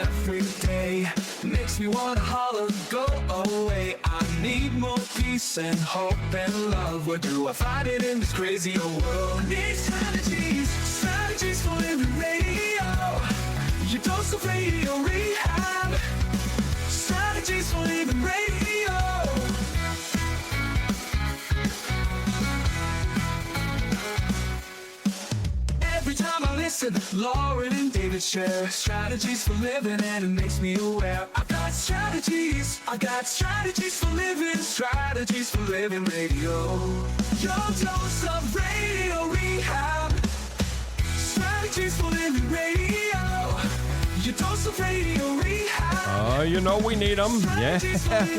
every day. Makes me wanna holler, go away. I need more peace and hope and love. Where do I find it in this crazy old world? Need strategies, strategies for living radio. Your dose of radio rehab. Strategies for living radio. Every time I listen, Lauren and David share strategies for living, and it makes me aware. I got strategies for living, strategies for living radio. Your dose of radio rehab. Strategies for living radio. Your dose of radio rehab. You know we need them. Yeah,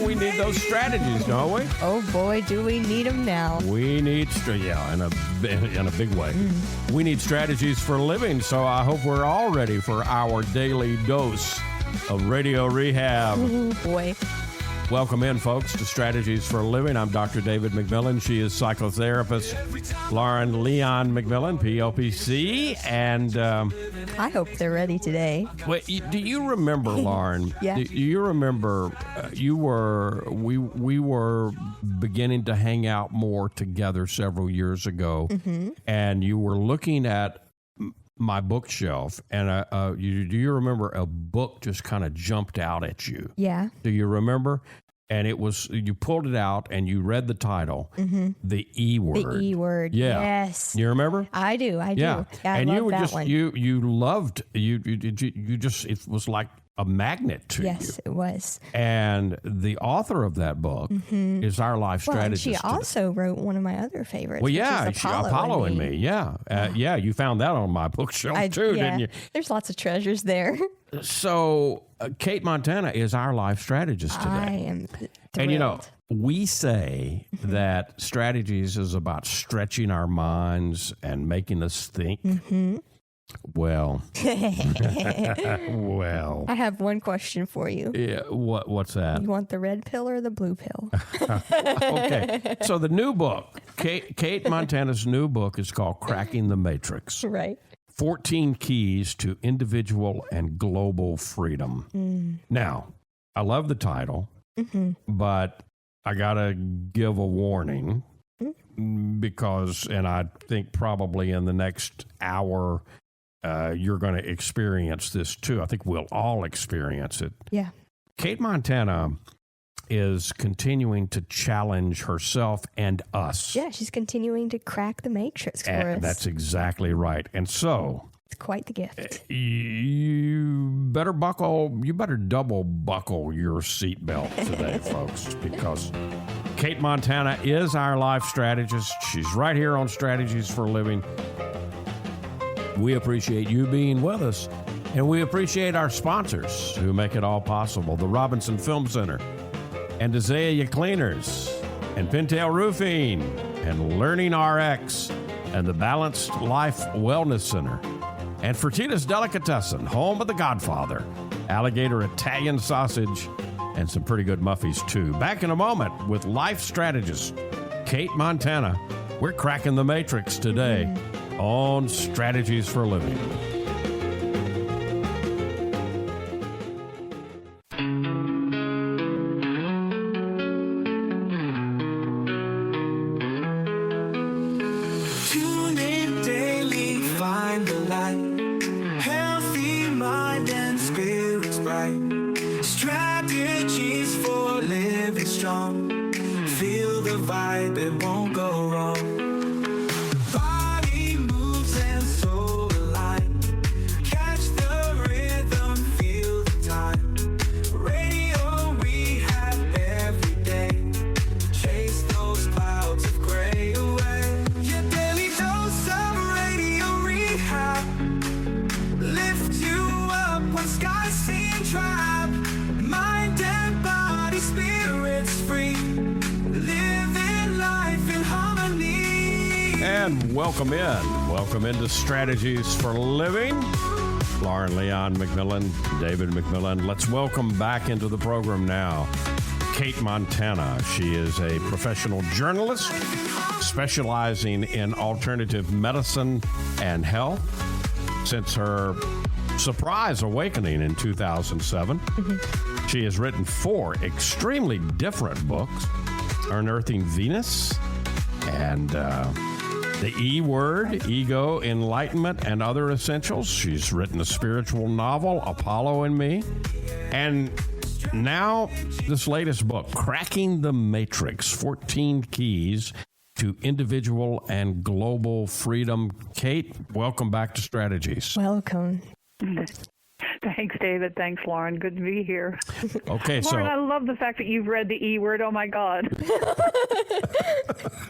we need those strategies, don't we? Oh boy, do we need them now. We need, in a big way. We need strategies for living, so I hope we're all ready for our daily dose of radio rehab. Oh boy. Welcome in, folks, to Strategies for a Living. I'm Dr. David McMillian. She is psychotherapist Lauren Leon McMillian, PLPC, and I hope they're ready today. wait, do you remember, Lauren? Yeah. Do you remember we were beginning to hang out more together several years ago, and you were looking at my bookshelf, and do you remember a book just kind of jumped out at you? Yeah. Do you remember? And it was, you pulled it out and you read the title, The E Word. The E Word. Yeah. Yes. You remember? I do. Yeah. I And love you were that just, one. you loved, you just, it was like a magnet to you. Yes, it was. And the author of that book is our life Well, and strategist. she also wrote one of my other favorites. Well, yeah, which is Apollo and Me. Yeah. Yeah, you found that on my bookshelf too, yeah, didn't you? There's lots of treasures there. So, Cate Montana is our life strategist today. I am thrilled. And you know, we say that strategies is about stretching our minds and making us think. Well, well. I have one question for you. Yeah, what's that? You want the red pill or the blue pill? Okay, so the new book, Cate Montana's new book is called Cracking the Matrix. Right. 14 Keys to Individual and Global Freedom. Now, I love the title, but I got to give a warning because, and I think probably in the next hour, you're going to experience this too. I think we'll all experience it. Yeah. Cate Montana is continuing to challenge herself and us. Yeah, she's continuing to crack the matrix for us. That's exactly right. And so, it's quite the gift. you better double buckle your seatbelt today, folks, because Cate Montana is our life strategist. She's right here on Strategies for a Living. We appreciate you being with us, and we appreciate our sponsors who make it all possible. The Robinson Film Center, and Azalea Cleaners, and Pintail Roofing, and Learning RX, and the Balanced Life Wellness Center, and Fertitta's Delicatessen, home of the Godfather, Alligator Italian Sausage, and some pretty good Muffies, too. Back in a moment with life strategist Cate Montana. We're cracking the matrix today on Strategies for a Living. Tune in daily, find the light. Healthy mind and spirits bright. Strategies for living strong. Feel the vibe, it won't go wrong. Body moves and soul align. Catch the rhythm, feel the time. Radio rehab every day. Chase those clouds of gray away. Your daily dose of radio rehab. Lift you up when skies seem trapped. Mind and body, spirits free. Living life in harmony. And welcome in. Welcome into Strategies for Living. Lauren Leon McMillian, David McMillian. Let's welcome back into the program now Cate Montana. She is a professional journalist specializing in alternative medicine and health. Since her surprise awakening in 2007. She has written 4 extremely different books: Unearthing Venus and The E Word, Ego, Enlightenment, and Other Essentials. She's written a spiritual novel, Apollo and Me. And now this latest book, Cracking the Matrix, 14 Keys to Individual and Global Freedom. Cate, welcome back to Strategies. Welcome. Thanks, David. Thanks, Lauren. Good to be here. Okay, Lauren, I love the fact that you've read the E Word. Oh, my God.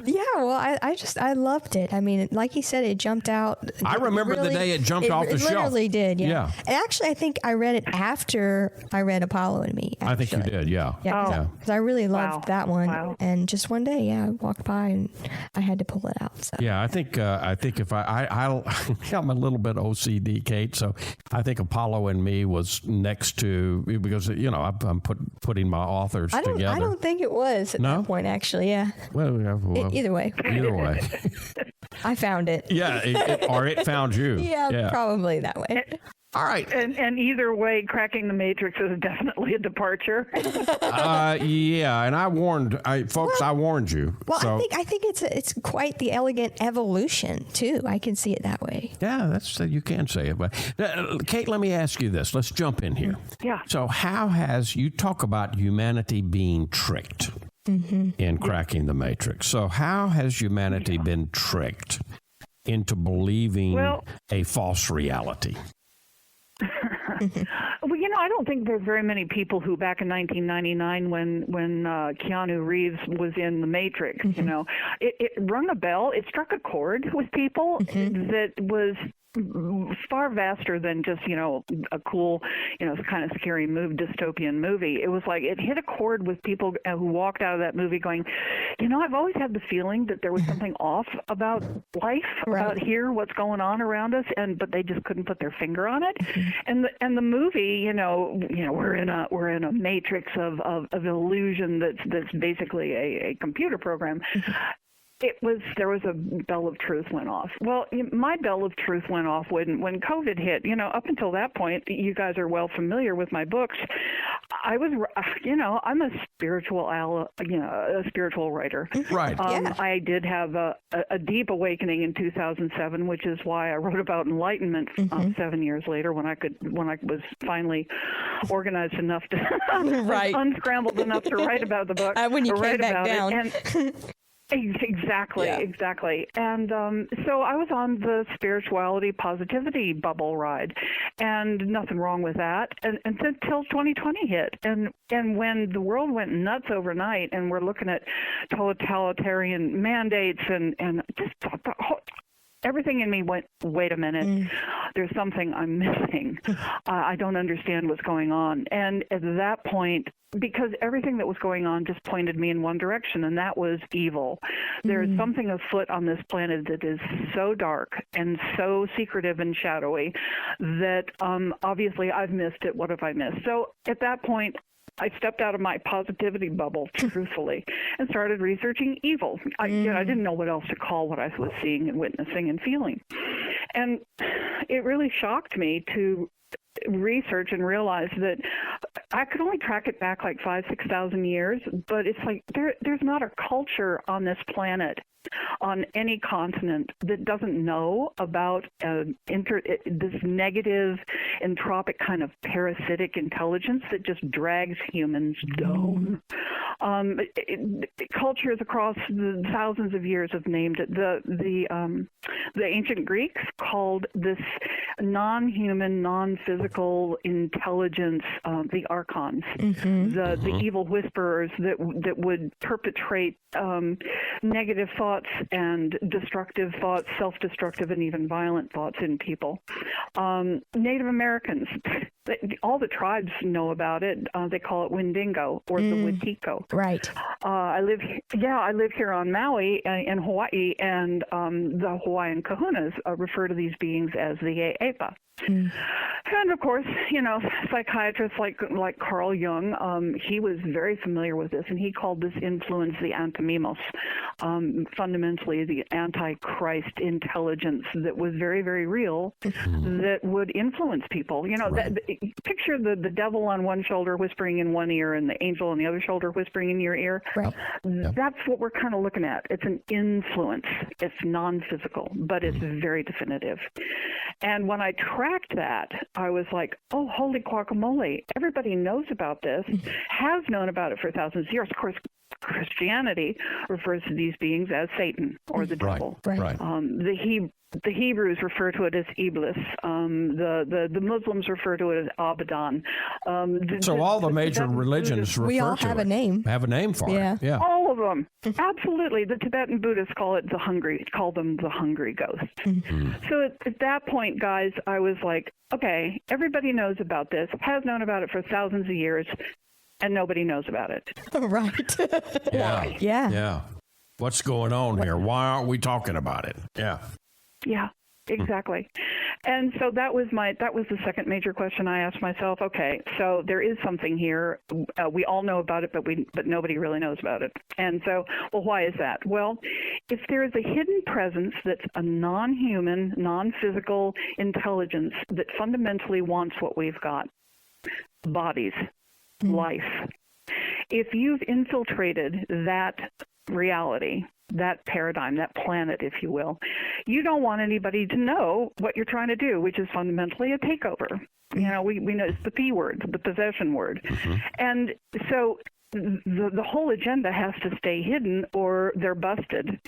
Yeah, well, I loved it. I mean, like he said, it jumped out. I remember the day it jumped off the shelf. It literally did, Yeah. And actually, I think I read it after I read Apollo and Me. I think you did, yeah. Yeah, because I really loved that one. Wow. And just one day, I walked by and I had to pull it out. So. Yeah, I think if I'm a little bit OCD, Cate, so I think Apollo and Me was next to, because I'm putting my authors together. I don't think it was at that point, actually. Yeah. Well, Either way. Either way. I found it. Yeah, it found you. Yeah, probably that way. All right. And either way, Cracking the Matrix is definitely a departure. Yeah, and I warned you. Well, so. I think it's quite the elegant evolution too. I can see it that way. Yeah, you can say it. But Cate, let me ask you this. Let's jump in here. Yeah. So you talk about humanity being tricked in Cracking the Matrix. So how has humanity been tricked into believing a false reality? Well, I don't think there's very many people who back in 1999 when Keanu Reeves was in The Matrix, it rung a bell. It struck a chord with people that was far vaster than just, a cool, kind of scary dystopian movie. It was like it hit a chord with people who walked out of that movie going, I've always had the feeling that there was something off about life, about here, what's going on around us, but they just couldn't put their finger on it. And the movie, we're in a matrix of illusion that's basically a computer program. There was a bell of truth went off. Well, my bell of truth went off when COVID hit. Up until that point, you guys are well familiar with my books. I was, I'm a spiritual writer. Right. I did have a deep awakening in 2007, which is why I wrote about enlightenment 7 years later when I was finally organized enough to unscrambled enough to write about the book. When you came back down. Exactly. And so I was on the spirituality positivity bubble ride, and nothing wrong with that. And until 2020 hit, and when the world went nuts overnight, and we're looking at totalitarian mandates and just everything in me went, wait a minute, there's something I'm missing. I don't understand what's going on. And at that point, because everything that was going on just pointed me in one direction, and that was evil. There is something afoot on this planet that is so dark and so secretive and shadowy that obviously I've missed it. What have I missed? So at that point, I stepped out of my positivity bubble, truthfully, and started researching evil. I didn't know what else to call what I was seeing and witnessing and feeling. And it really shocked me to research and realize that I could only track it back like 5,000-6,000 years, but it's like there's not a culture on this planet, on any continent, that doesn't know about this negative, entropic kind of parasitic intelligence that just drags humans down. Cultures across the thousands of years have named it. The ancient Greeks called this non-human, non-physical intelligence the archons, the evil whisperers that would perpetrate negative thoughts and destructive thoughts, self-destructive and even violent thoughts in people. Native Americans, all the tribes know about it. They call it Wendigo or the Wetiko. Right. I live here on Maui in Hawaii, and the Hawaiian kahunas refer to these beings as the Eepa. And of course, psychiatrists like Carl Jung, he was very familiar with this, and he called this influence the antimimos, fundamentally the antichrist intelligence that was very, very real, that would influence people. Picture the devil on one shoulder whispering in one ear and the angel on the other shoulder whispering in your ear. Right. That's what we're kind of looking at. It's an influence. It's non-physical, but it's very definitive. And when I tracked that, I was like, oh, holy guacamole. Everybody knows about this, has known about it for thousands of years. Of course, Christianity refers to these beings as Satan or the devil. Right. The Hebrews refer to it as Iblis. The Muslims refer to it as Abaddon. So all the major religions refer to it. We all have a name. Have a name for it. Yeah. All of them. Absolutely. The Tibetan Buddhists call them the hungry ghosts. So at that point, guys, I was like, okay, everybody knows about this, has known about it for thousands of years, and nobody knows about it. Right. Yeah. Yeah. What's going on here? Why aren't we talking about it? Yeah. Yeah, exactly. And so that was the second major question I asked myself. Okay, so there is something here. We all know about it, but nobody really knows about it. And so, well, why is that? Well, if there is a hidden presence that's a non-human, non-physical intelligence that fundamentally wants what we've got, bodies, life. If you've infiltrated that reality, that paradigm, that planet, if you will, you don't want anybody to know what you're trying to do, which is fundamentally a takeover. We know it's the P word, the possession word. And so the whole agenda has to stay hidden or they're busted.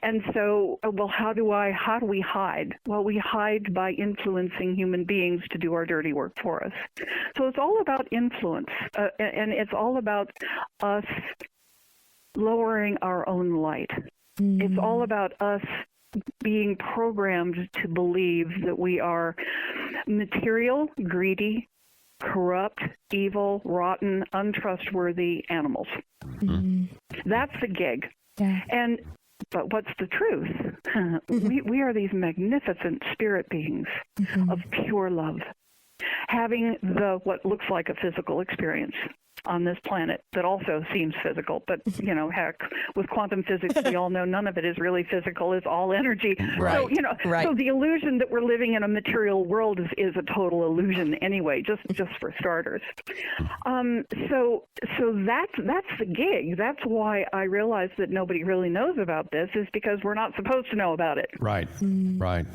And so, well, how do we hide? Well, we hide by influencing human beings to do our dirty work for us. So it's all about influence, and it's all about us lowering our own light. It's all about us being programmed to believe that we are material, greedy, corrupt, evil, rotten, untrustworthy animals. That's the gig. Yeah. But what's the truth? We are these magnificent spirit beings of pure love, having what looks like a physical experience on this planet that also seems physical. But, heck, with quantum physics, we all know none of it is really physical. It's all energy. Right. So, so the illusion that we're living in a material world is a total illusion anyway, just for starters. So that's the gig. That's why I realized that nobody really knows about this, is because we're not supposed to know about it. Right. Right.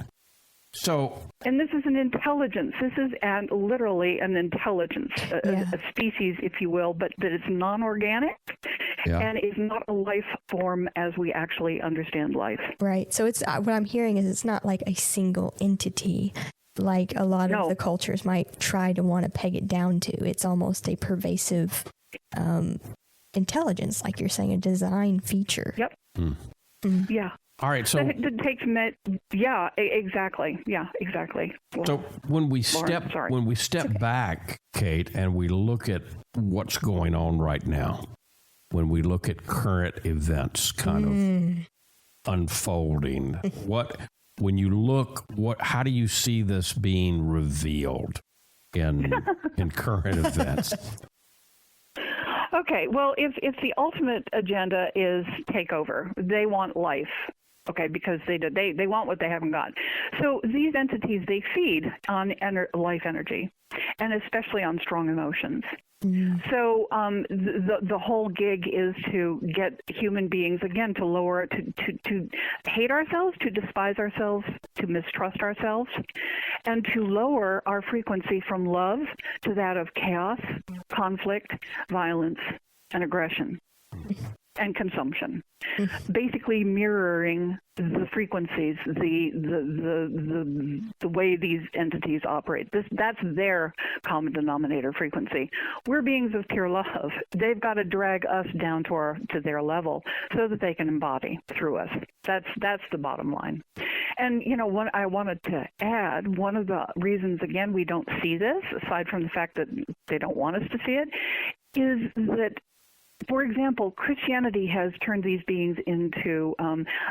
So, and this is an intelligence. This is literally an intelligence, a species, if you will, but that it's non-organic and is not a life form as we actually understand life. Right. So it's what I'm hearing is it's not like a single entity, like a lot of the cultures might try to want to peg it down to. It's almost a pervasive intelligence, like you're saying, a design feature. Yep. Yeah. All right, so it takes exactly. Yeah, exactly. Well, so when we step back, Cate, and we look at what's going on right now, when we look at current events kind of unfolding, how do you see this being revealed in current events? Okay, well, if the ultimate agenda is takeover, they want life. Okay, because they want what they haven't got. So these entities, they feed on life energy, and especially on strong emotions. So the whole gig is to get human beings, again, to lower, to hate ourselves, to despise ourselves, to mistrust ourselves, and to lower our frequency from love to that of chaos, conflict, violence, and aggression. And consumption, basically mirroring the frequencies, the way these entities operate. That's their common denominator frequency. We're beings of pure love. They've got to drag us down to their level so that they can embody through us. That's the bottom line. And what I wanted to add, one of the reasons, again, we don't see this, aside from the fact that they don't want us to see it, is that, for example, Christianity has turned these beings into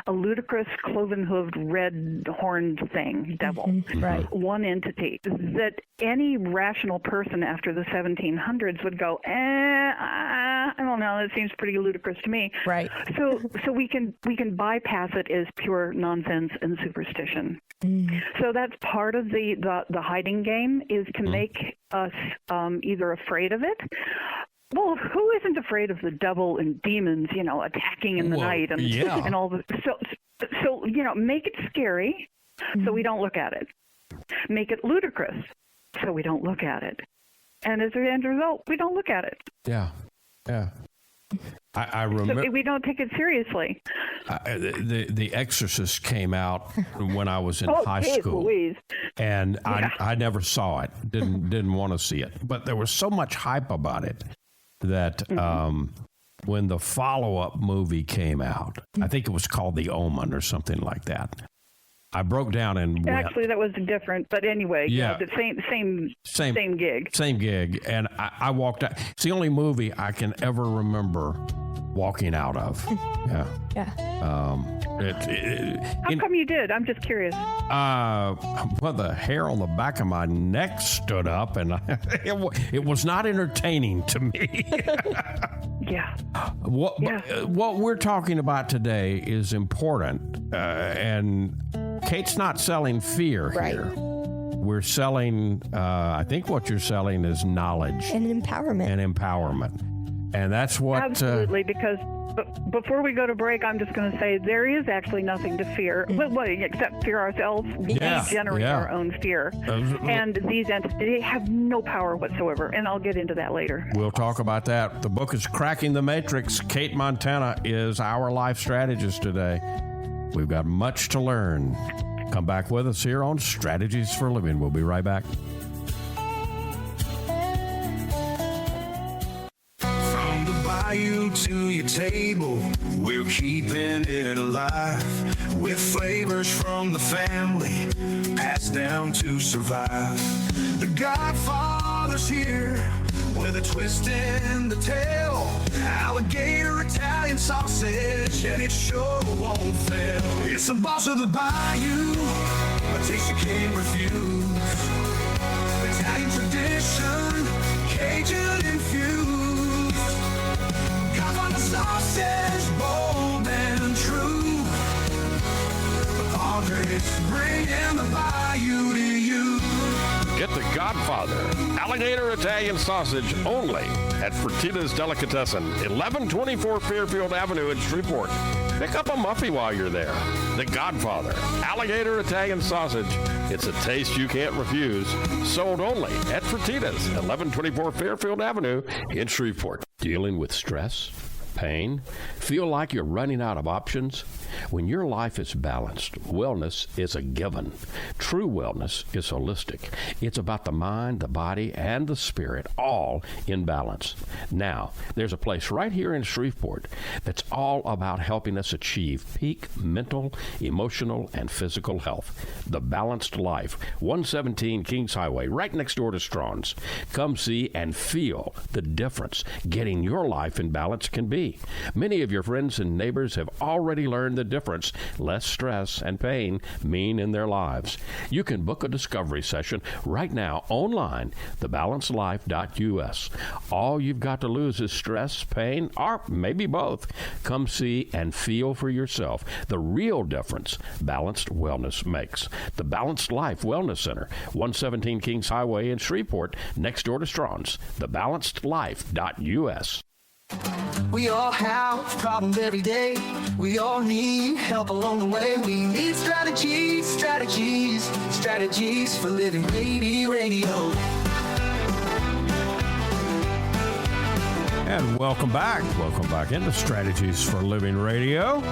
a ludicrous, cloven-hooved, red-horned thing, devil, right? One entity that any rational person after the 1700s would go, I don't know, it seems pretty ludicrous to me. Right. So we can bypass it as pure nonsense and superstition. So that's part of the hiding game, is to make us either afraid of it. Well, who isn't afraid of the devil and demons, attacking in the night and all the so make it scary so we don't look at it. Make it ludicrous so we don't look at it. And as an end result, we don't look at it. Yeah. I remember. So we don't take it seriously. The Exorcist came out when I was in high school, Louise. and I never saw it. Didn't want to see it, but there was so much hype about it that when the follow-up movie came out, I think it was called The Omen or something like that, I broke down and wept. Actually, that was different, but anyway, the same gig. Same gig, and I walked out. It's the only movie I can ever remember walking out of. Yeah. How come you did? I'm just curious. Well, the hair on the back of my neck stood up, and it was not entertaining to me. Yeah. What we're talking about today is important, and Kate's not selling fear here. We're selling, I think what you're selling is knowledge. And empowerment. And that's what... Absolutely, because before we go to break, I'm just going to say there is actually nothing to fear, except fear ourselves. We generate our own fear. And these entities have no power whatsoever, and I'll get into that later. We'll talk about that. The book is Cracking the Matrix. Cate Montana is our life strategist today. We've got much to learn. Come back with us here on Strategies for Living. We'll be right back. From the bayou to your table, we're keeping it alive with flavors from the family, passed down to survive. The Godfather's here with a twist in the tail. Alligator, Italian sausage, and it sure won't fail. It's the boss of the bayou, a taste you can't refuse. Italian tradition, Cajun infused. Godfather sausage, bold and true. Andres, bringing the bayou to you. Get the Godfather, alligator Italian sausage only at Fertitta's Delicatessen, 1124 Fairfield Avenue in Shreveport. Pick up a muffy while you're there. The Godfather, alligator Italian sausage. It's a taste you can't refuse. Sold only at Fertitta's, 1124 Fairfield Avenue in Shreveport. Dealing with stress, pain, feel like you're running out of options? When your life is balanced, wellness is a given. True wellness is holistic. It's about the mind, the body, and the spirit, all in balance. Now, there's a place right here in Shreveport that's all about helping us achieve peak mental, emotional, and physical health. The Balanced Life, 117 Kings Highway, right next door to Strawn's. Come see and feel the difference getting your life in balance can be. Many of your friends and neighbors have already learned the difference less stress and pain mean in their lives. You can book a discovery session right now online, thebalancedlife.us. All you've got to lose is stress, pain, or maybe both. Come see and feel for yourself the real difference balanced wellness makes. The Balanced Life Wellness Center, 117 Kings Highway in Shreveport, next door to Strawn's, thebalancedlife.us. We all have problems every day. We all need help along the way. We need strategies for living radio. And welcome back. Welcome back into Strategies for Living Radio.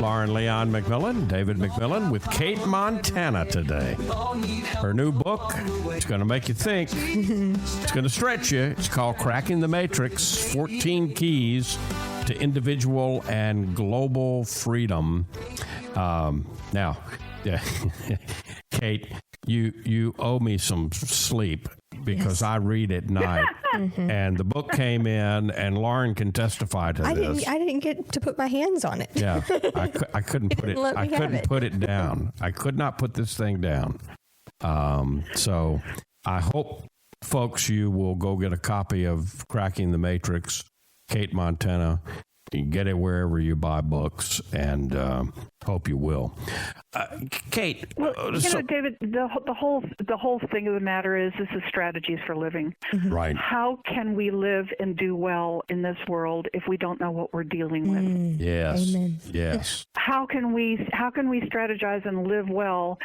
Lauren Leon McMillian, David McMillian with Cate Montana today. Her new book, it's going to make you think. It's going to stretch you. It's called Cracking the Matrix, 14 Keys to Individual and Global Freedom. Now, Yeah. Kate, you owe me some sleep because I read at night. And the book came in, and Lauren can testify to this. I didn't get to put my hands on it. Yeah, I couldn't put it. I couldn't put it down. I could not put this thing down. So I hope, folks, you will go get a copy of Cracking the Matrix, Cate Montana. You can get it wherever you buy books, and hope you will. Kate, well, David, the whole thing of the matter is this is strategies for living. Right. How can we live and do well in this world if we don't know what we're dealing with? Yes. Amen. Yes. How can we strategize and live well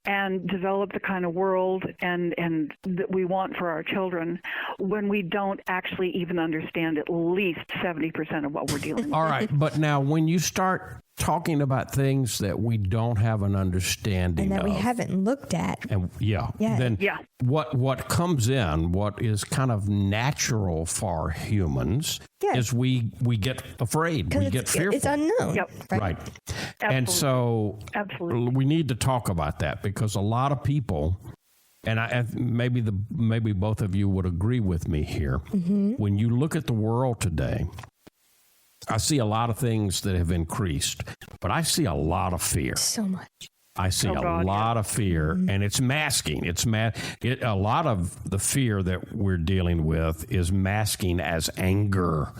and develop the kind of world and that we want for our children when we don't actually even understand at least 70% of what we're dealing with? All right, but now when you start talking about things that we don't have an understanding And that of, we haven't looked at. and then what comes in, what is kind of natural for humans, is we get afraid, we get fearful. It's unknown. Yep. Right. Absolutely. And so Absolutely. we need to talk about that because a lot of people, and maybe both of you would agree with me here, when you look at the world today, I see a lot of things that have increased, but I see a lot of fear. So much. I see a lot of fear, and it's masking. A lot of the fear that we're dealing with is masking as anger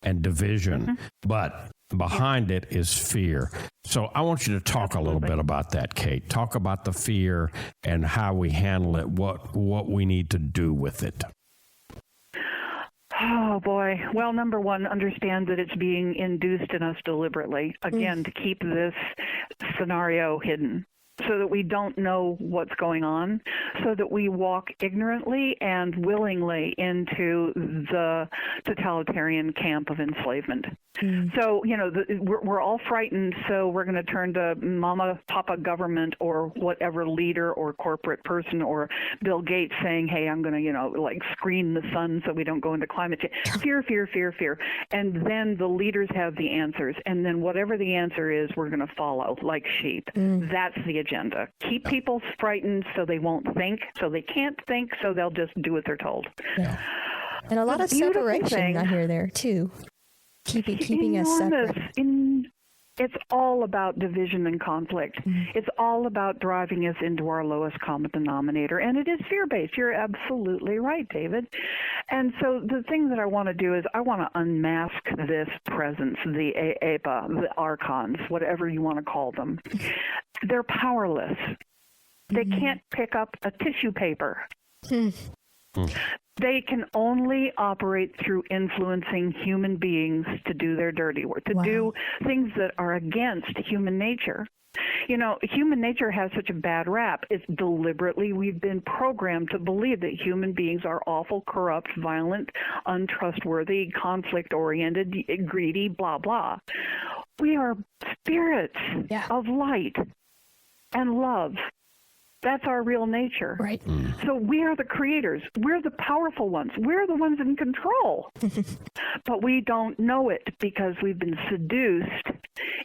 and division, but behind it is fear. So I want you to talk a little bit about that, Kate. Talk about the fear and how we handle it, what we need to do with it. Oh, boy. Well, number one, understand that it's being induced in us deliberately, again, to keep this scenario hidden so that we don't know what's going on, so that we walk ignorantly and willingly into the totalitarian camp of enslavement. So, we're all frightened, so we're going to turn to mama, papa government or whatever leader or corporate person or Bill Gates saying, hey, I'm going to, screen the sun so we don't go into climate change. Fear, fear, fear, fear. And then the leaders have the answers. And then whatever the answer is, we're going to follow like sheep. That's the agenda. Keep people frightened so they won't think, so they can't think, so they'll just do what they're told. Yeah. And a lot of separation I hear there, too. Keeping us separate. It's all about division and conflict. It's all about driving us into our lowest common denominator. And it is fear-based. You're absolutely right, David. And so the thing that I want to do is I want to unmask this presence, the APA, the archons, whatever you want to call them. They're powerless. They can't pick up a tissue paper. They can only operate through influencing human beings to do their dirty work, to do things that are against human nature. Human nature has such a bad rap. It's deliberately, we've been programmed to believe that human beings are awful, corrupt, violent, untrustworthy, conflict-oriented, greedy, blah, blah. We are spirits of light and love. That's our real nature. Right. So we are the creators. We're the powerful ones. We're the ones in control. But we don't know it because we've been seduced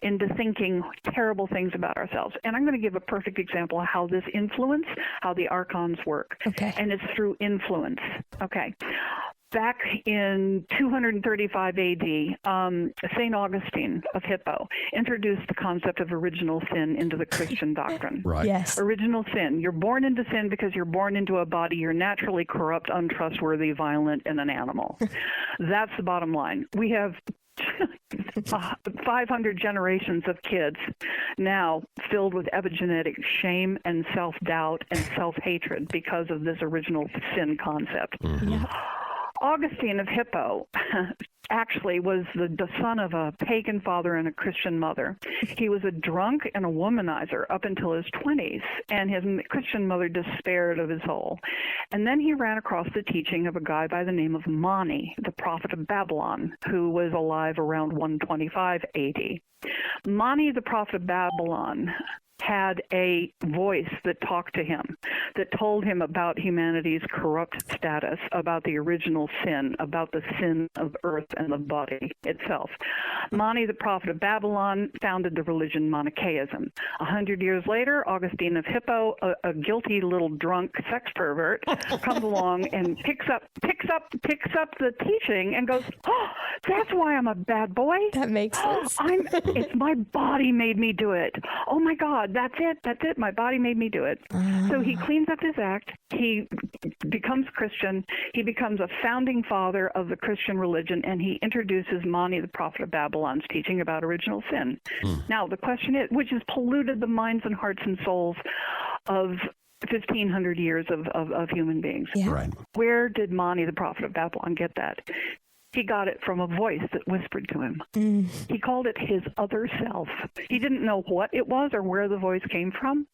into thinking terrible things about ourselves. And I'm going to give a perfect example of how this influence, how the archons work. Okay. And it's through influence. Okay. Back in 235 AD, St. Augustine of Hippo introduced the concept of original sin into the Christian doctrine. Right. Yes. Original sin. You're born into sin because you're born into a body. You're naturally corrupt, untrustworthy, violent, and an animal. That's the bottom line. We have 500 generations of kids now filled with epigenetic shame and self-doubt and self-hatred because of this original sin concept. Augustine of Hippo actually was the son of a pagan father and a Christian mother. He was a drunk and a womanizer up until his 20s, and his Christian mother despaired of his soul. And then he ran across the teaching of a guy by the name of Mani, the prophet of Babylon, who was alive around 125 AD. Mani, the prophet of Babylon, had a voice that talked to him, that told him about humanity's corrupt status, about the original sin, about the sin of earth and the body itself. Mani, the prophet of Babylon, founded the religion Manichaeism. 100 years later, Augustine of Hippo, a guilty little drunk sex pervert, comes along and picks up the teaching and goes, "Oh, that's why I'm a bad boy. That makes sense. It's my body made me do it. Oh my God, that's it. My body made me do it." So he cleans up his act. He becomes Christian. He becomes a founding father of the Christian religion, and he introduces Mani, the prophet of Babylon's teaching about original sin. Now, the question is, which has polluted the minds and hearts and souls of 1,500 years of human beings. Yeah. Right. Where did Mani, the prophet of Babylon, get that? He got it from a voice that whispered to him. He called it his other self. He didn't know what it was or where the voice came from,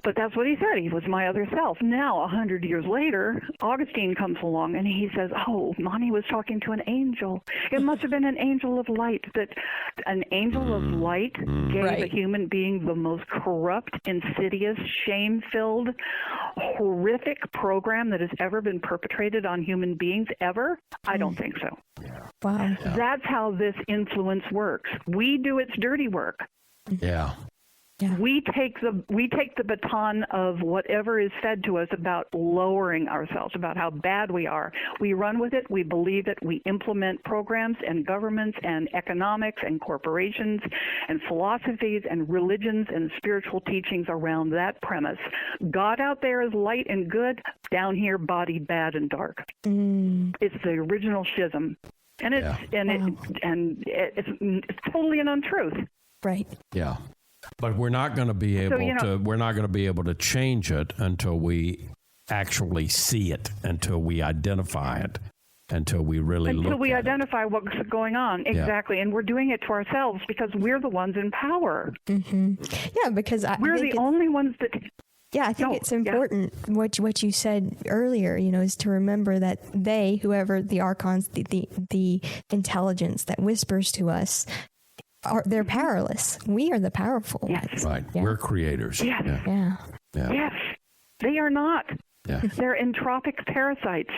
but that's what he said. He was my other self. Now, 100 years later, Augustine comes along and he says, "Oh, Mani was talking to an angel. It must have been an angel of light." That an angel of light gave a human being the most corrupt, insidious, shame-filled, horrific program that has ever been perpetrated on human beings ever? I don't think so. Wow. That's how this influence works. We do its dirty work. Yeah. Yeah. We take the baton of whatever is fed to us about lowering ourselves, about how bad we are. We run with it. We believe it. We implement programs and governments and economics and corporations and philosophies and religions and spiritual teachings around that premise. God out there is light and good. Down here, body bad and dark. It's the original schism, and it's totally an untruth. Right. Yeah. But we're not going to be able to change it until we actually see it, until we identify it, until we really look at it. Until we identify what's going on. Exactly. And we're doing it to ourselves because we're the ones in power. Yeah, because we're the only ones that... Yeah, I think it's important what you said earlier, is to remember that whoever the archons, the intelligence that whispers to us, they're powerless. We are the powerful ones. Right. Yeah. We're creators. Yes. Yeah. Yes. They are not. Yeah. They're entropic parasites.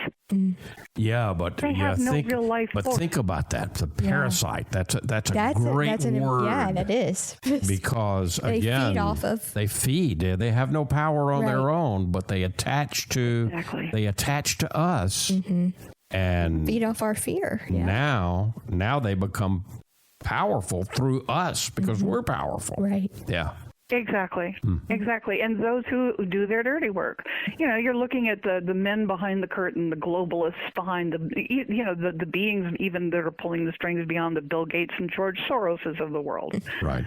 Yeah, but they have no real life force. Think about that. The parasite. That's a great word. Yeah, that is. Because they again, feed off of. They feed. They have no power on their own, but they attach to. Exactly. They attach to us, and feed off our fear. Yeah. Now they become powerful through us because we're powerful. Right. Yeah. Exactly. Exactly. And those who do their dirty work. You're looking at the men behind the curtain, the globalists behind the beings even that are pulling the strings beyond the Bill Gates and George Soroses of the world. Right.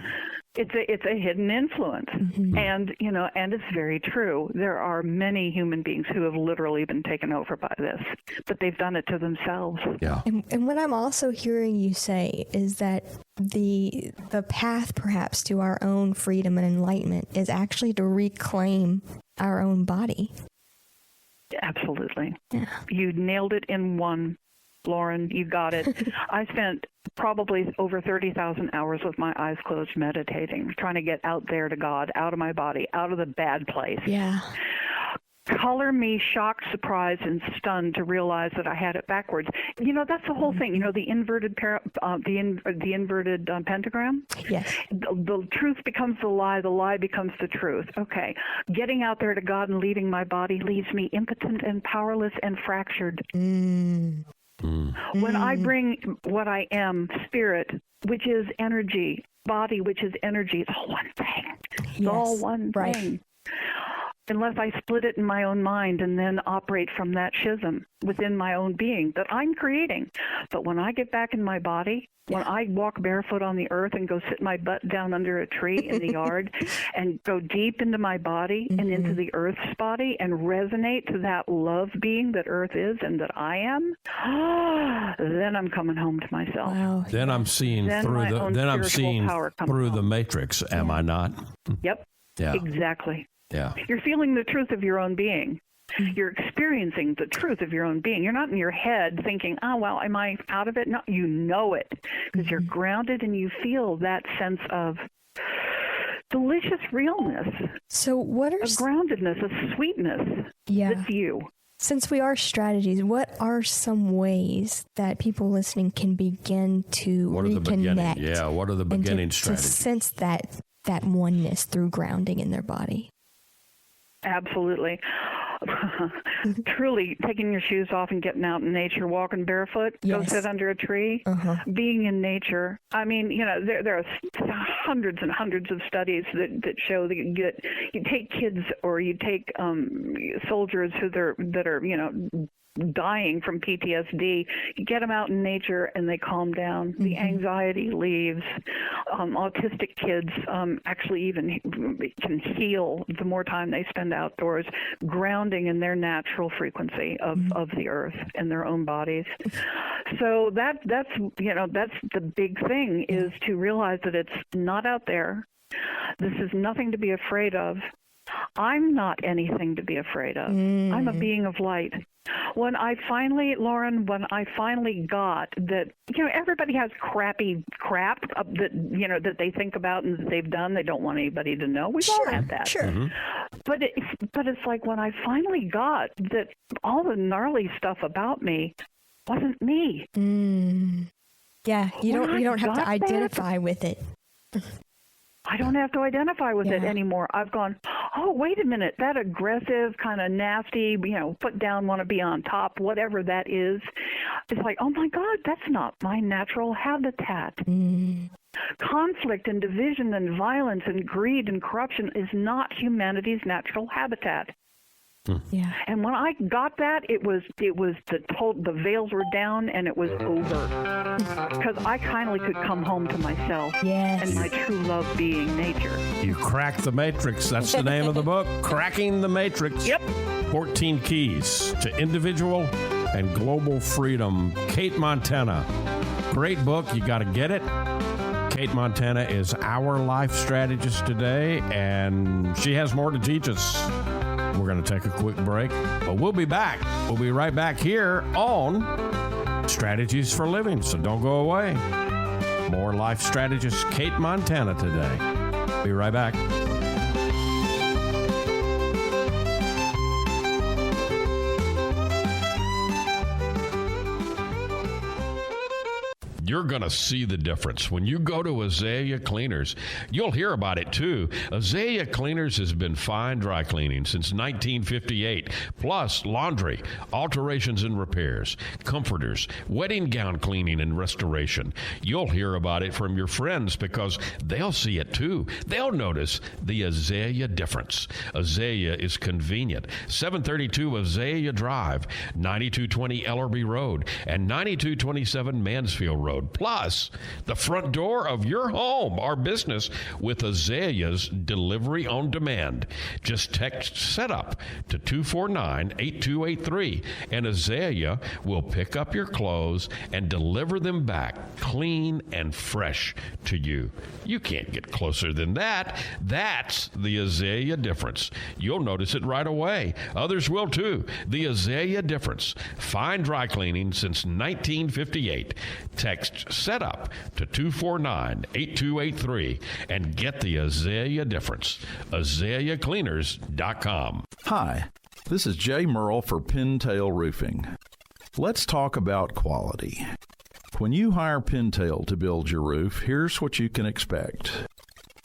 It's a hidden influence. And it's very true. There are many human beings who have literally been taken over by this, but they've done it to themselves. Yeah. And what I'm also hearing you say is that the path perhaps to our own freedom and enlightenment is actually to reclaim our own body. Absolutely. Yeah. You nailed it in one, Lauren. You got it. I spent probably over 30,000 hours with my eyes closed meditating, trying to get out there to God, out of my body, out of the bad place. Yeah. Color me shocked, surprised, and stunned to realize that I had it backwards. That's the whole thing. The inverted inverted pentagram. Yes. The truth becomes the lie becomes the truth. Okay. Getting out there to God and leaving my body leaves me impotent and powerless and fractured. When I bring what I am, spirit, which is energy, body, which is energy, it's all one thing. It's all one thing. Unless I split it in my own mind and then operate from that schism within my own being that I'm creating. But when I get back in my body, when I walk barefoot on the earth and go sit my butt down under a tree in the yard and go deep into my body and into the earth's body and resonate to that love being that earth is and that I am, then I'm coming home to myself. Wow. Then I'm seeing through the matrix, am I not? Yep. Yeah. Exactly. Yeah. You're feeling the truth of your own being. You're experiencing the truth of your own being. You're not in your head thinking, oh, well, am I out of it? No, you know it because you're grounded and you feel that sense of delicious realness, So what are a groundedness, a sweetness that's you. Since we are strategies, what are some ways that people listening can begin to What are the beginning? reconnect? Yeah, what are the beginning and to strategies? sense that oneness through grounding in their body? Absolutely. Truly taking your shoes off and getting out in nature, walking barefoot, go Yes. sit under a tree, being in nature. I mean, there are hundreds and hundreds of studies that show that you take kids or you take soldiers that are dying from PTSD, you get them out in nature and they calm down. The anxiety leaves. Autistic kids actually even can heal the more time they spend outdoors, grounding in their natural frequency of the earth and their own bodies. So that's the big thing, is to realize that it's not out there. This is nothing to be afraid of. I'm not anything to be afraid of. I'm a being of light. When I finally got that, everybody has crappy crap that they think about and that they've done. They don't want anybody to know. We've all had that. Sure. But it's like when I finally got that all the gnarly stuff about me wasn't me. Yeah, you When I don't have to got identify with it. I don't have to identify with it anymore. I've gone, oh, wait a minute, that aggressive, kind of nasty, put down, want to be on top, whatever that is. It's like, oh my God, that's not my natural habitat. Conflict and division and violence and greed and corruption is not humanity's natural habitat. Yeah. And when I got that, it was the veils were down and it was over, because I kindly could come home to myself and my true love being nature. You cracked the matrix. That's the name of the book, Cracking the Matrix. Yep. 14 Keys to Individual and Global Freedom. Cate Montana. Great book. You got to get it. Cate Montana is our life strategist today, and she has more to teach us. We're going to take a quick break, but we'll be back. We'll be right back here on Strategies for Living, so don't go away. More life strategist Cate Montana today. Be right back. You're going to see the difference. When you go to Azalea Cleaners, you'll hear about it too. Azalea Cleaners has been fine dry cleaning since 1958, plus laundry, alterations and repairs, comforters, wedding gown cleaning and restoration. You'll hear about it from your friends because they'll see it too. They'll notice the Azalea difference. Azalea is convenient. 732 Azalea Drive, 9220 Ellerby Road, and 9227 Mansfield Road. Plus, the front door of your home or business with Azalea's delivery on demand. Just text SETUP to 249-8283, and Azalea will pick up your clothes and deliver them back clean and fresh to you. You can't get closer than that. That's the Azalea difference. You'll notice it right away. Others will too. The Azalea difference. Fine dry cleaning since 1958. Text SETUP to 249-8283 and get the Azalea difference. AzaleaCleaners.com. Hi, this is Jay Merle for Pintail Roofing. Let's talk about quality. When you hire Pintail to build your roof, here's what you can expect.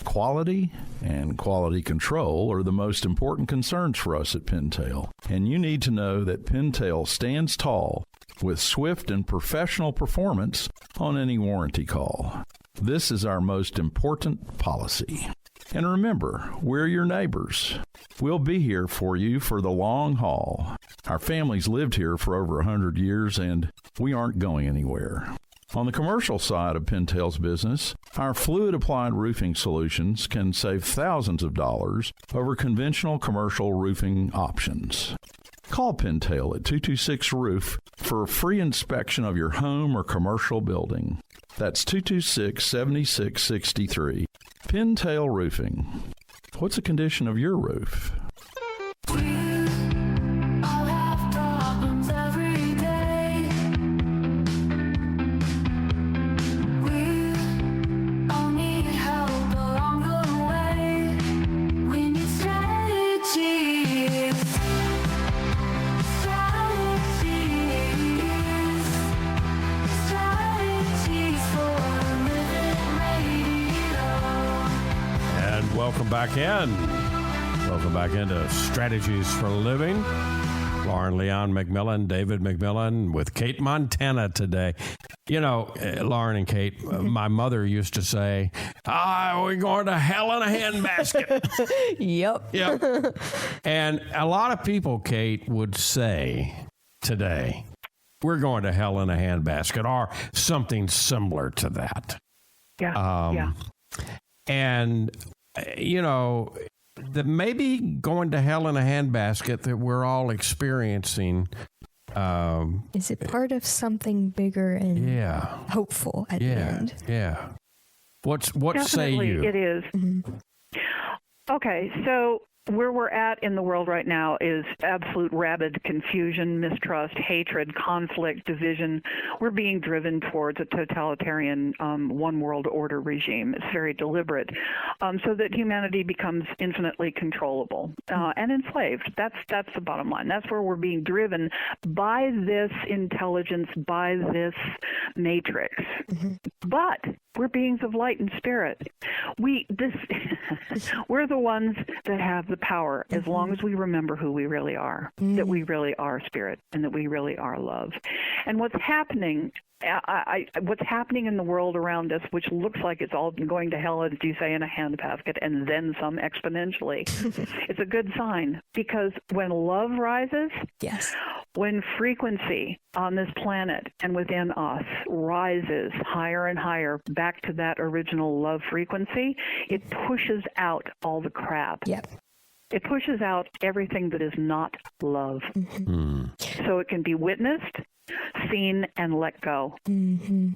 Quality and quality control are the most important concerns for us at Pintail, and you need to know that Pintail stands tall with swift and professional performance on any warranty call. This is our most important policy. And remember, we're your neighbors. We'll be here for you for the long haul. Our family's lived here for over 100 years, and we aren't going anywhere. On the commercial side of Pintail's business, our fluid-applied roofing solutions can save thousands of dollars over conventional commercial roofing options. Call Pintail at 226-ROOF for a free inspection of your home or commercial building. That's 226-7663. Pintail Roofing. What's the condition of your roof? welcome back in. Welcome back into Strategies for Living. Lauren Leon McMillian, David McMillian with Cate Montana today. You know, Lauren and Kate, my mother used to say, we're going to hell in a handbasket. Yep. And a lot of people, Kate, would say today, we're going to hell in a handbasket or something similar to that. Yeah. And, you know, the maybe going to hell in a handbasket that we're all experiencing. Is it part of something bigger and hopeful at the end? Yeah. What Definitely say you? It is. Mm-hmm. Okay, so where we're at in the world right now is absolute rabid confusion, mistrust, hatred, conflict, division. We're being driven towards a totalitarian one world order regime. It's very deliberate, so that humanity becomes infinitely controllable and enslaved. That's the bottom line. That's where we're being driven by this intelligence, by this matrix. Mm-hmm. But we're beings of light and spirit. We're the ones that have the power, as long as we remember who we really are, that we really are spirit, and that we really are love. And what's happening, what's happening in the world around us, which looks like it's all going to hell, as you say, in a handbasket, and then some exponentially, it's a good sign, because when love rises, when frequency on this planet and within us rises higher and higher back to that original love frequency, it pushes out all the crap. It pushes out everything that is not love. So it can be witnessed, seen, and let go. You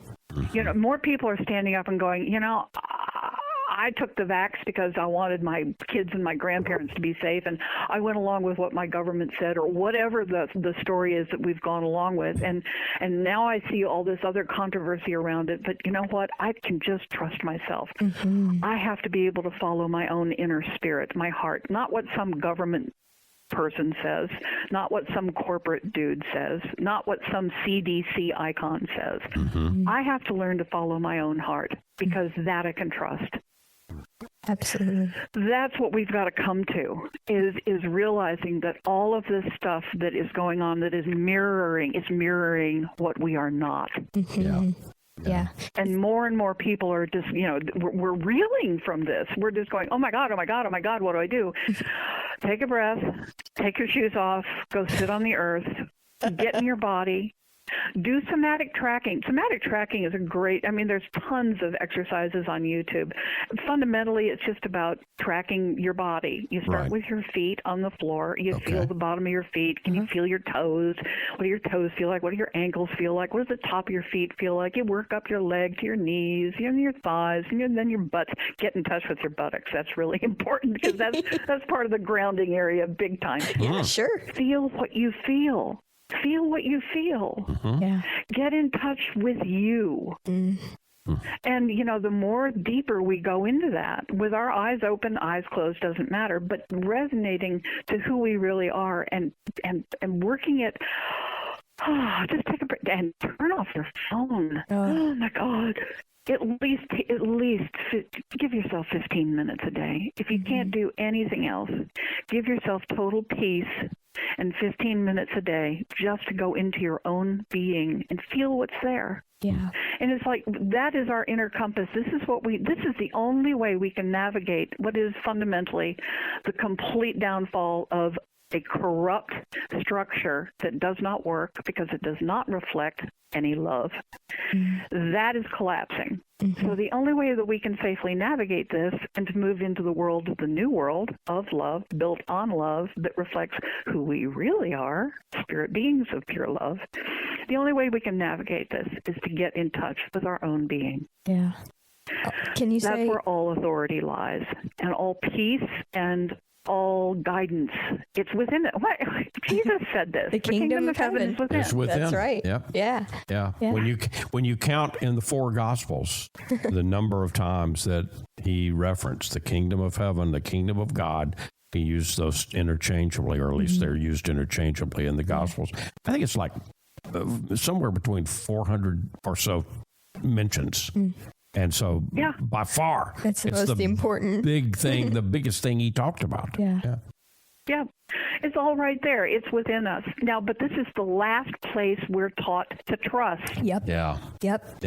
know, more people are standing up and going, you know, I took the vax because I wanted my kids and my grandparents to be safe, and I went along with what my government said, or whatever the story is that we've gone along with, and now I see all this other controversy around it. But you know what? I can just trust myself. I have to be able to follow my own inner spirit, my heart, not what some government person says, not what some corporate dude says, not what some CDC icon says. I have to learn to follow my own heart, because that I can trust. Absolutely. That's what we've got to come to, is realizing that all of this stuff that is going on, that is mirroring what we are not. Yeah. And more people are just, you know, we're reeling from this. We're just going, oh my God, what do I do? Take a breath, take your shoes off, go sit on the earth, get in your body. Do somatic tracking. Somatic tracking is there's tons of exercises on YouTube. Fundamentally, it's just about tracking your body. You start with your feet on the floor. You feel the bottom of your feet. Can you feel your toes? What do your toes feel like? What do your ankles feel like? What does the top of your feet feel like? You work up your leg to your knees, your thighs, and then your butt. Get in touch with your buttocks. That's really important, because that's part of the grounding area big time. Yeah, sure. Feel what you feel. Feel what you feel. Get in touch with you. And, you know, the more deeper we go into that, with our eyes open, eyes closed, doesn't matter, but resonating to who we really are and working it. Just take a break and turn off your phone. Oh my God. At least give yourself 15 minutes a day. If you can't do anything else, give yourself total peace and 15 minutes a day just to go into your own being and feel what's there. Yeah. And it's like, that is our inner compass. This is the only way we can navigate what is fundamentally the complete downfall of a corrupt structure that does not work because it does not reflect any love. That is collapsing. So the only way that we can safely navigate this and to move into the world, the new world of love, built on love, that reflects who we really are, spirit beings of pure love, the only way we can navigate this is to get in touch with our own being. Yeah. Can you say... That's where all authority lies, and all peace and all guidance. It's within it. What? Jesus said this. The kingdom of heaven is within. It's within. That's right. Yep. Yeah. When you count in the four Gospels the number of times that he referenced the kingdom of heaven, the kingdom of God, he used those interchangeably, or at least they're used interchangeably in the Gospels. I think it's like somewhere between 400 or so mentions And so, by far, that's the it's most important big thing, the biggest thing he talked about. Yeah. Yeah, it's all right there. It's within us. Now, but this is the last place we're taught to trust. Yep. Yeah. Yep.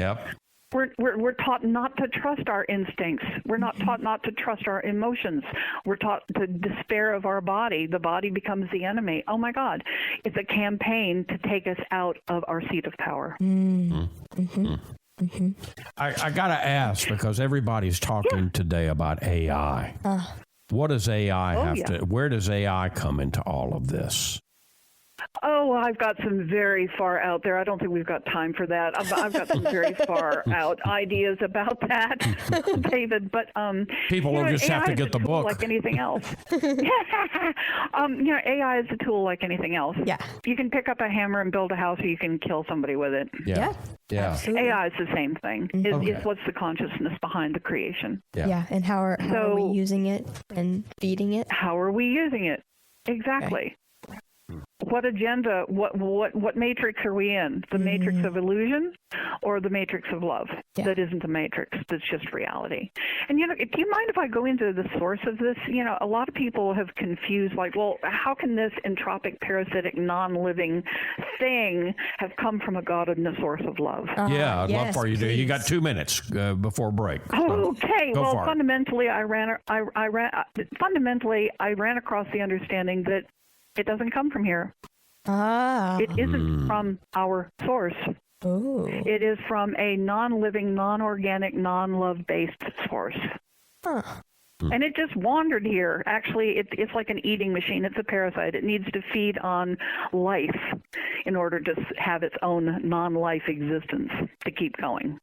We're taught not to trust our instincts. We're not taught not to trust our emotions. We're taught to despair of our body. The body becomes the enemy. Oh my God. It's a campaign to take us out of our seat of power. I got to ask, because everybody's talking today about AI. What does AI have to, where does AI come into all of this? Oh, I've got some very far out there. I don't think we've got time for that. I've got some very far out ideas about that, David. But people will just have to get the book, like anything else. AI is a tool like anything else. Yeah, you can pick up a hammer and build a house, or you can kill somebody with it. Yeah. Absolutely. AI is the same thing. It's what's the consciousness behind the creation. Yeah, and how are we using it and feeding it? How are we using it? Exactly. Okay. What agenda, what matrix are we in? The matrix of illusion or the matrix of love? Yeah. That isn't a matrix, that's just reality. And, do you mind if I go into the source of this? A lot of people have confused, like, well, how can this entropic, parasitic, non-living thing have come from a God and the source of love? I'd love for you to. You got 2 minutes before break. Okay. Go Well, for it. fundamentally, I ran across the understanding that it doesn't come from here. It isn't from our source. Oh. It is from a non-living, non-organic, non-love-based source. And it just wandered here. Actually, it's like an eating machine. It's a parasite. It needs to feed on life in order to have its own non-life existence to keep going.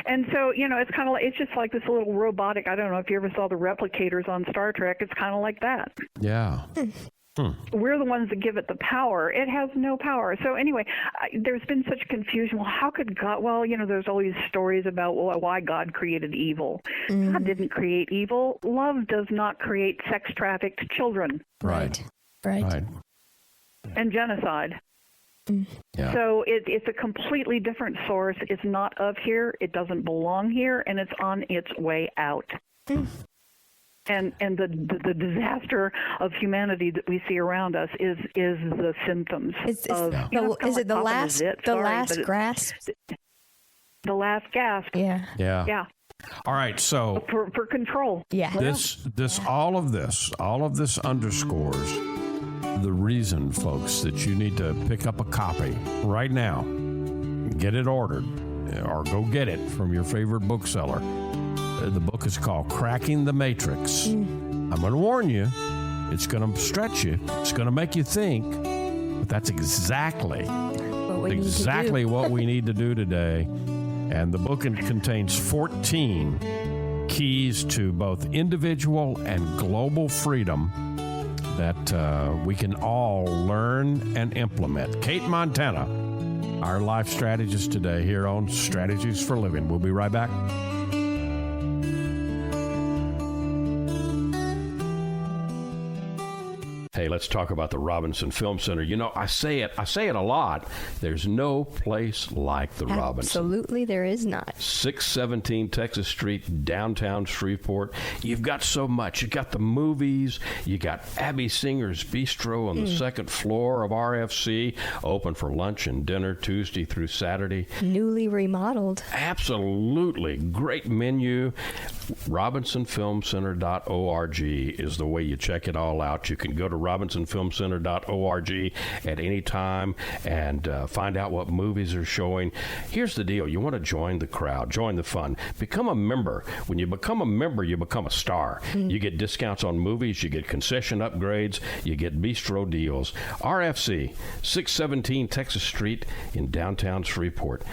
And so, it's kind of like, it's just like this little robotic, I don't know if you ever saw the replicators on Star Trek. It's kind of like that. Yeah. We're the ones that give it the power. It has no power. So anyway, there's been such confusion. Well, how could God? Well, there's all these stories about why God created evil. God didn't create evil. Love does not create sex-trafficked children. Right. And genocide. Yeah. So it's a completely different source. It's not of here. It doesn't belong here, and it's on its way out. And the disaster of humanity that we see around us is the symptoms Is of. it the last grasp? The last gasp. Yeah. All right. So For control. Yeah. All of this underscores the reason, folks, that you need to pick up a copy right now, get it ordered, or go get it from your favorite bookseller. The book is called Cracking the Matrix. I'm going to warn you, it's going to stretch you. It's going to make you think. But that's exactly what we need to do today. And the book contains 14 keys to both individual and global freedom that we can all learn and implement. Cate Montana, our life strategist today here on Strategies for Living. We'll be right back. Hey, let's talk about the Robinson Film Center. I say it a lot. There's no place like the Robinson. Absolutely, there is not. 617 Texas Street, downtown Shreveport. You've got so much. You've got the movies. You got Abby Singer's Bistro on the second floor of RFC, open for lunch and dinner Tuesday through Saturday. Newly remodeled. Absolutely. Great menu. RobinsonFilmCenter.org is the way you check it all out. You can go to RobinsonFilmCenter.org at any time and find out what movies are showing. Here's the deal. You want to join the crowd, join the fun, become a member. When you become a member, you become a star. You get discounts on movies, you get concession upgrades, you get bistro deals. RFC, 617 Texas Street in downtown Shreveport.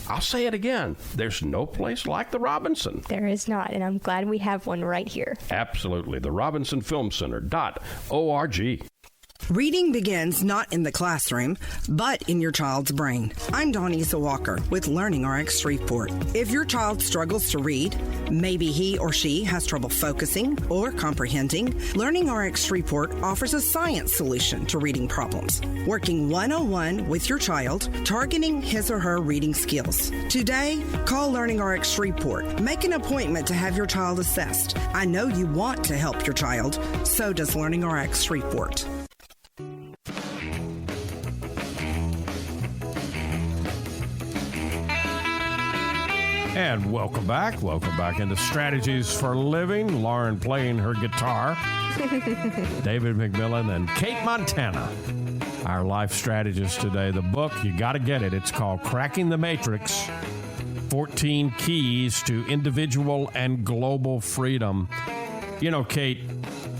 I'll say it again. There's no place like the Robinson. There is not, and I'm glad we have one right here. Absolutely. The RobinsonFilmCenter.org. Reading begins not in the classroom, but in your child's brain. I'm Donisa Walker with Learning RX Shreveport. If your child struggles to read, maybe he or she has trouble focusing or comprehending, Learning RX Shreveport offers a science solution to reading problems, working one-on-one with your child, targeting his or her reading skills. Today, call Learning RX Shreveport. Make an appointment to have your child assessed. I know you want to help your child, so does Learning RX Shreveport. And welcome back. Welcome back into Strategies for Living. Lauren playing her guitar. David McMillian and Cate Montana, our life strategist today. The book, you got to get it. It's called Cracking the Matrix, 14 Keys to Individual and Global Freedom. You know, Cate,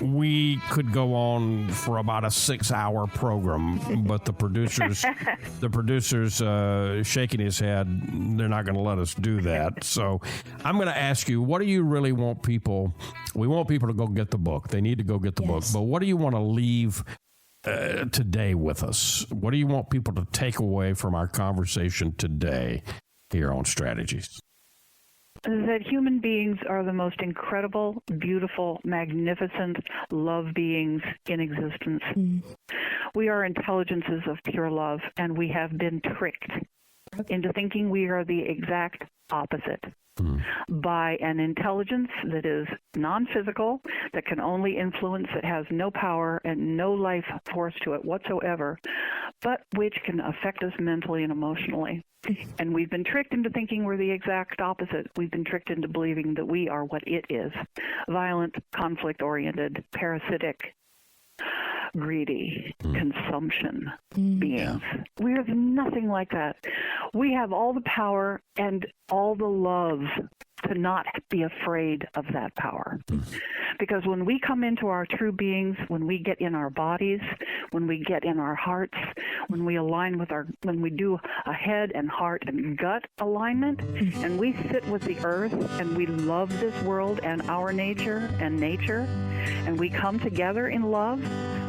we could go on for about a 6-hour program, but the producer's shaking his head. They're not going to let us do that. So I'm going to ask you, what do you really want people? We want people to go get the book. They need to go get the book. But what do you want to leave today with us? What do you want people to take away from our conversation today here on Strategies? That human beings are the most incredible, beautiful, magnificent love beings in existence. We are intelligences of pure love, and we have been tricked into thinking we are the exact opposite by an intelligence that is non-physical, that can only influence, that has no power and no life force to it whatsoever, but which can affect us mentally and emotionally. And we've been tricked into thinking we're the exact opposite. We've been tricked into believing that we are what it is: violent, conflict-oriented, parasitic, greedy, consumption beings. We are nothing like that. We have all the power and all the love to not be afraid of that power. Because when we come into our true beings, when we get in our bodies, when we get in our hearts, when we align with when we do a head and heart and gut alignment, and we sit with the earth and we love this world and our nature, and we come together in love,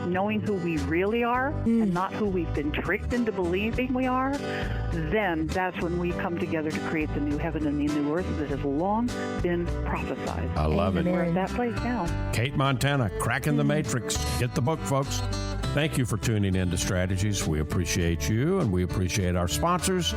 knowing who we really are and not who we've been tricked into believing we are, then that's when we come together to create the new heaven and the new earth that has long been prophesied. I love it. We're at that place now. Cate Montana, Cracking the Matrix. Get the book, folks. Thank you for tuning in to Strategies. We appreciate you, and we appreciate our sponsors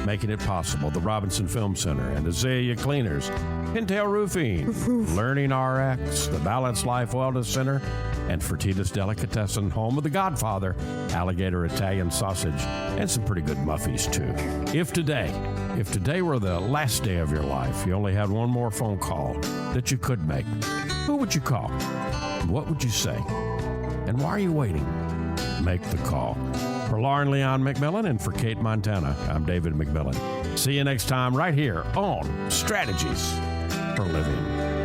making it possible. The Robinson Film Center and Azalea Cleaners, Pintail Roofing, Learning RX, the Balanced Life Wellness Center, and Fertitta's Delicatessen, home of the Godfather, alligator Italian sausage, and some pretty good muffies, too. If today were the last day of your life, you only had one more phone call that you could make, who would you call? What would you say? And why are you waiting? Make the call. For Lauren Leon McMillian and for Cate Montana, I'm David McMillian. See you next time right here on Strategies for Living.